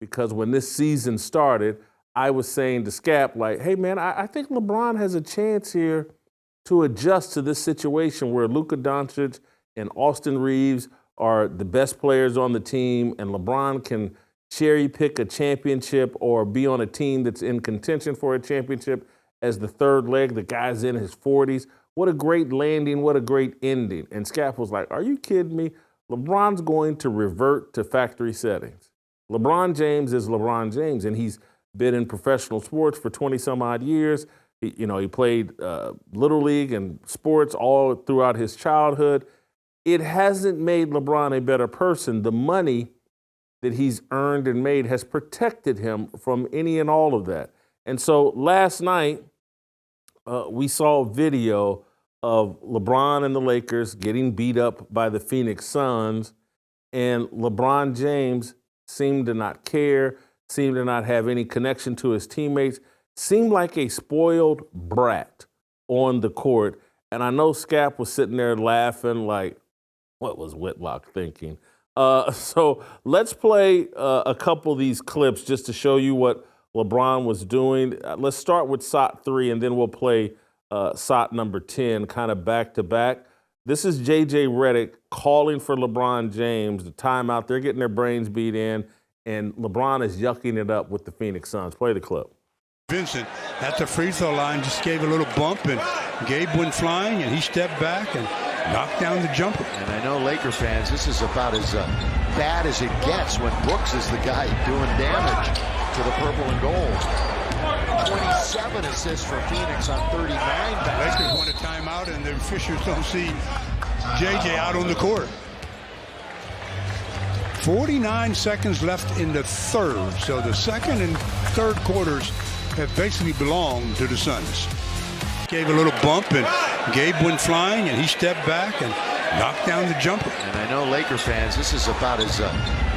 because when this season started, I was saying to Scap, like, hey, man, I think LeBron has a chance here to adjust to this situation where Luka Doncic and Austin Reeves are the best players on the team, and LeBron can cherry pick a championship or be on a team that's in contention for a championship as the third leg. The guy's in his 40s. What a great landing. What a great ending. And Scap was like, are you kidding me? LeBron's going to revert to factory settings. LeBron James is LeBron James, and he's been in professional sports for 20 some odd years. He played Little League and sports all throughout his childhood. It hasn't made LeBron a better person. The money that he's earned and made has protected him from any and all of that. And so last night, we saw a video of LeBron and the Lakers getting beat up by the Phoenix Suns, and LeBron James seemed to not care, seemed to not have any connection to his teammates, seemed like a spoiled brat on the court. And I know Scap was sitting there laughing like, what was Whitlock thinking? So let's play a couple of these clips just to show you what LeBron was doing. Let's start with shot 3, and then we'll play shot number 10 kind of back to back. This is J.J. Redick calling for LeBron James, the timeout. They're getting their brains beat in, and LeBron is yucking it up with the Phoenix Suns. Play the clip. Vincent at the free throw line just gave a little bump, and Gabe went flying, and he stepped back and knocked down the jumper. And I know Laker fans, this is about as bad as it gets when Brooks is the guy doing damage to the purple and gold. 27 assists for Phoenix on 39 baskets. Lakers want a timeout, and the officials don't see JJ out on the court. 49 seconds left in the third, so the second and third quarters have basically belonged to the Suns. Gave a little bump, and Gabe went flying, and he stepped back and knocked down the jumper. And I know Laker fans, this is about as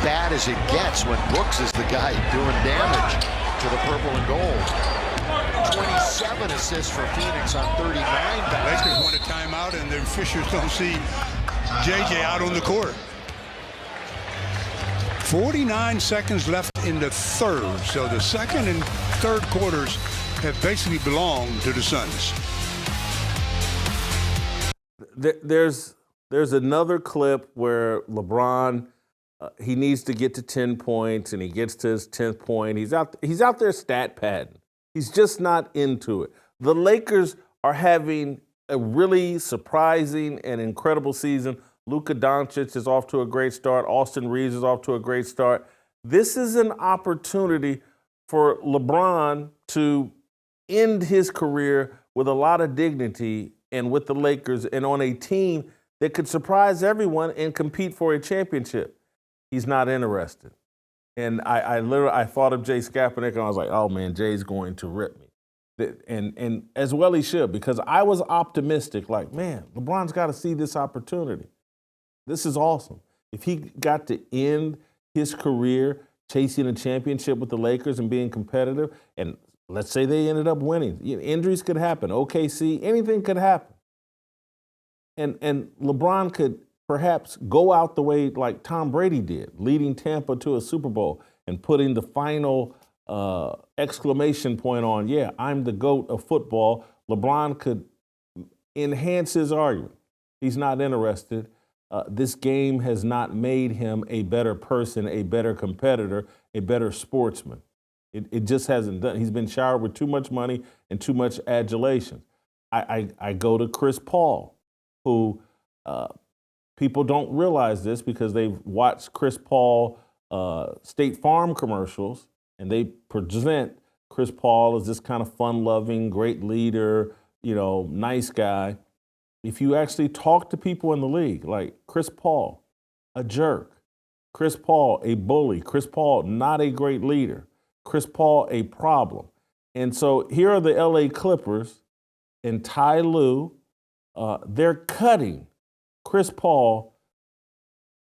bad as it gets when Brooks is the guy doing damage to the purple and gold. 27 assists for Phoenix on 39 baskets. Lakers want a timeout, and the officials don't see JJ out on the court. 49 seconds left in the third, so the second and third quarters have basically belonged to the Suns. There's another clip where LeBron, he needs to get to 10 points, and he gets to his 10th point. He's out there stat padding. He's just not into it. The Lakers are having a really surprising and incredible season. Luka Doncic is off to a great start. Austin Reeves is off to a great start. This is an opportunity for LeBron to end his career with a lot of dignity and with the Lakers and on a team that could surprise everyone and compete for a championship. He's not interested. And I thought of Jay Skapanek, and I was like, oh, man, Jay's going to rip me. And as well he should, because I was optimistic, like, man, LeBron's got to see this opportunity. This is awesome. If he got to end his career chasing a championship with the Lakers and being competitive, and let's say they ended up winning. Injuries could happen. OKC, anything could happen. And LeBron could perhaps go out the way like Tom Brady did, leading Tampa to a Super Bowl and putting the final exclamation point on, yeah, I'm the GOAT of football. LeBron could enhance his argument. He's not interested. This game has not made him a better person, a better competitor, a better sportsman. It just hasn't done. He's been showered with too much money and too much adulation. I go to Chris Paul, who people don't realize this because they've watched Chris Paul State Farm commercials, and they present Chris Paul as this kind of fun-loving, great leader, nice guy. If you actually talk to people in the league, like Chris Paul, a jerk, Chris Paul, a bully, Chris Paul, not a great leader, Chris Paul, a problem. And so here are the LA Clippers and Ty Lue. They're cutting Chris Paul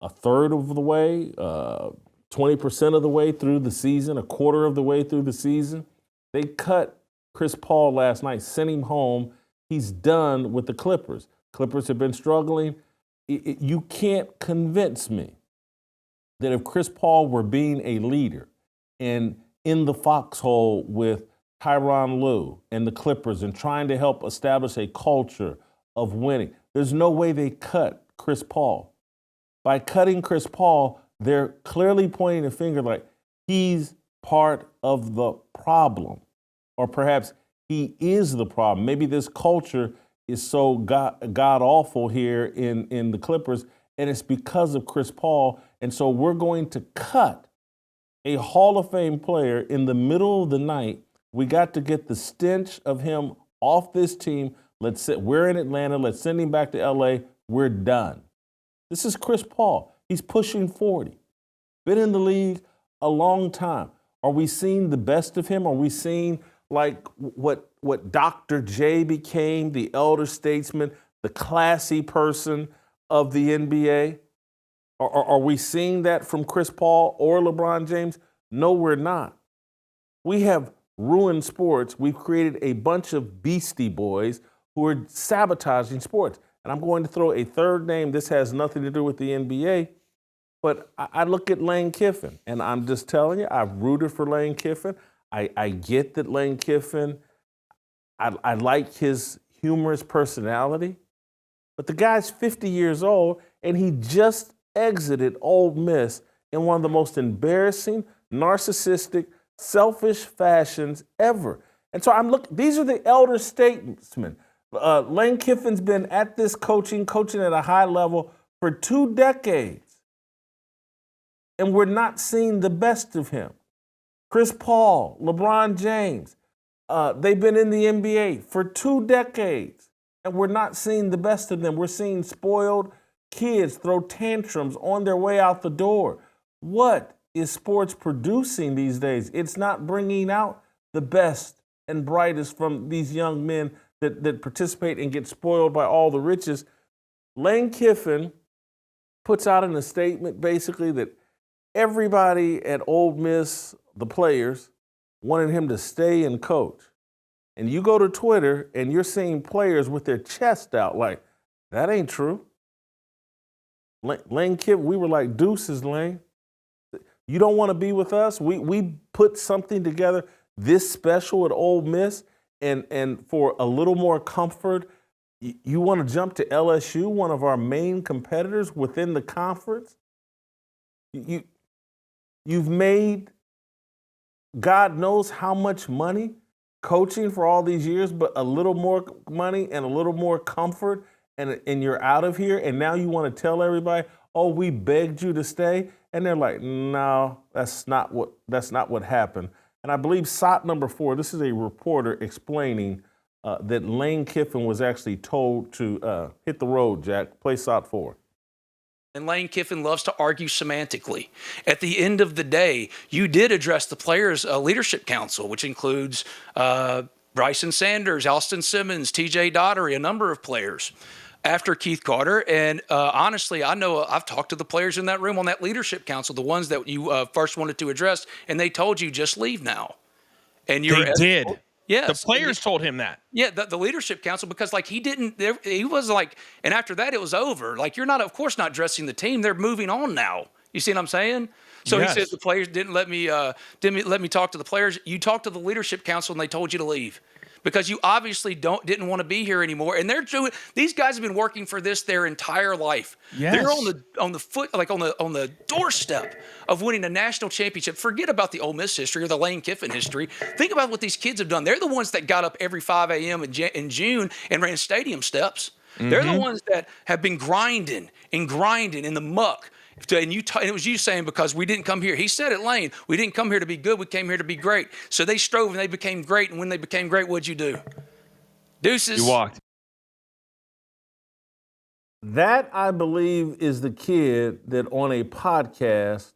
a third of the way, 20% of the way through the season, a quarter of the way through the season. They cut Chris Paul last night, sent him home. He's done with the Clippers. Clippers have been struggling. You can't convince me that if Chris Paul were being a leader, and in the foxhole with Tyronn Lue and the Clippers and trying to help establish a culture of winning. There's no way they cut Chris Paul. By cutting Chris Paul, they're clearly pointing a finger like he's part of the problem, or perhaps he is the problem. Maybe this culture is so god-awful here in the Clippers, and it's because of Chris Paul. And so we're going to cut a Hall of Fame player in the middle of the night. We got to get the stench of him off this team. We're in Atlanta. Let's send him back to L.A. We're done. This is Chris Paul. He's pushing 40. Been in the league a long time. Are we seeing the best of him? Are we seeing like what Dr. J became, the elder statesman, the classy person of the NBA? Are we seeing that from Chris Paul or LeBron James? No, we're not. We have ruined sports. We've created a bunch of beastie boys who are sabotaging sports. And I'm going to throw a third name. This has nothing to do with the NBA, but I look at Lane Kiffin, and I'm just telling you, I've rooted for Lane Kiffin. I get that Lane Kiffin, I like his humorous personality, but the guy's 50 years old, and he just exited Ole Miss in one of the most embarrassing, narcissistic, selfish fashions ever. And so these are the elder statesmen. Lane Kiffin's been at this coaching at a high level for 2 decades. And we're not seeing the best of him. Chris Paul, LeBron James, they've been in the NBA for 2 decades, and we're not seeing the best of them. We're seeing spoiled kids throw tantrums on their way out the door. What is sports producing these days? It's not bringing out the best and brightest from these young men that participate and get spoiled by all the riches. Lane Kiffin puts out in a statement basically that everybody at Ole Miss, the players, wanted him to stay and coach. And you go to Twitter and you're seeing players with their chest out like, that ain't true. Lane Kiffin, we were like, deuces, Lane. You don't want to be with us? We put something together this special at Ole Miss, and for a little more comfort, you want to jump to LSU, one of our main competitors within the conference? You've made God knows how much money coaching for all these years, but a little more money and a little more comfort, and you're out of here, and now you want to tell everybody, oh, we begged you to stay? And they're like, no, that's not what happened. And I believe SOT number 4, this is a reporter explaining that Lane Kiffin was actually told to hit the road, Jack. Play SOT 4. And Lane Kiffin loves to argue semantically. At the end of the day, you did address the Players' Leadership Council, which includes Bryson Sanders, Austin Simmons, TJ Daugherty, a number of players after Keith Carter. And honestly, I know I've talked to the players in that room on that Leadership Council, the ones that you first wanted to address, and they told you just leave now. And they did. Yes. The players told him that. Yeah, the Leadership Council, because like he was like, and after that it was over. Like, you're not, of course, not dressing the team. They're moving on now. You see what I'm saying? So Yes. He says the players didn't let me talk to the players. You talked to the Leadership Council and they told you to leave because you obviously didn't want to be here anymore. And these guys have been working for this their entire life. Yes. They're on the doorstep of winning a national championship. Forget about the Ole Miss history or the Lane Kiffin history. Think about what these kids have done. They're the ones that got up every 5 a.m. in June and ran stadium steps. Mm-hmm. They're the ones that have been grinding in the muck. And it was you saying, because we didn't come here. He said it, Lane. We didn't come here to be good. We came here to be great. So they strove and they became great. And when they became great, what'd you do? Deuces. You walked. That, I believe, is the kid that on a podcast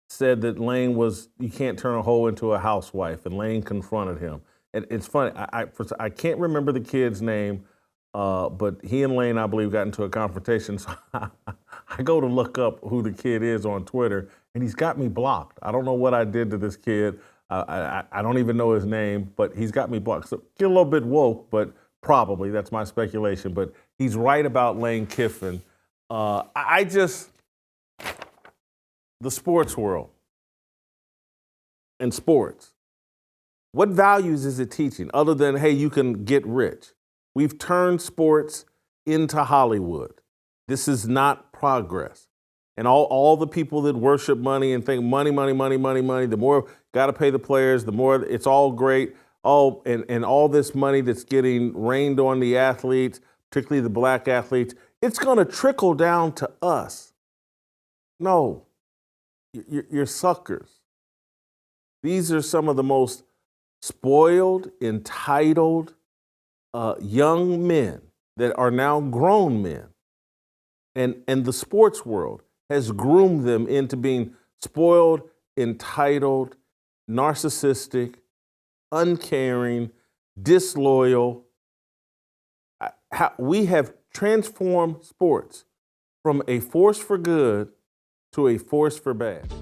said that Lane you can't turn a hoe into a housewife, and Lane confronted him. And it's funny, I can't remember the kid's name, but he and Lane, I believe, got into a confrontation. So I go to look up who the kid is on Twitter, and he's got me blocked. I don't know what I did to this kid. I don't even know his name, but he's got me blocked. So get a little bit woke, but probably, that's my speculation. But he's right about Lane Kiffin. The sports world, and sports. What values is it teaching other than, hey, you can get rich? We've turned sports into Hollywood. This is not progress. And all the people that worship money and think money, the more got to pay the players, the more it's all great. And all this money that's getting rained on the athletes, particularly the black athletes, it's going to trickle down to us. No, you're suckers. These are some of the most spoiled, entitled young men that are now grown men. And the sports world has groomed them into being spoiled, entitled, narcissistic, uncaring, disloyal. We have transformed sports from a force for good to a force for bad.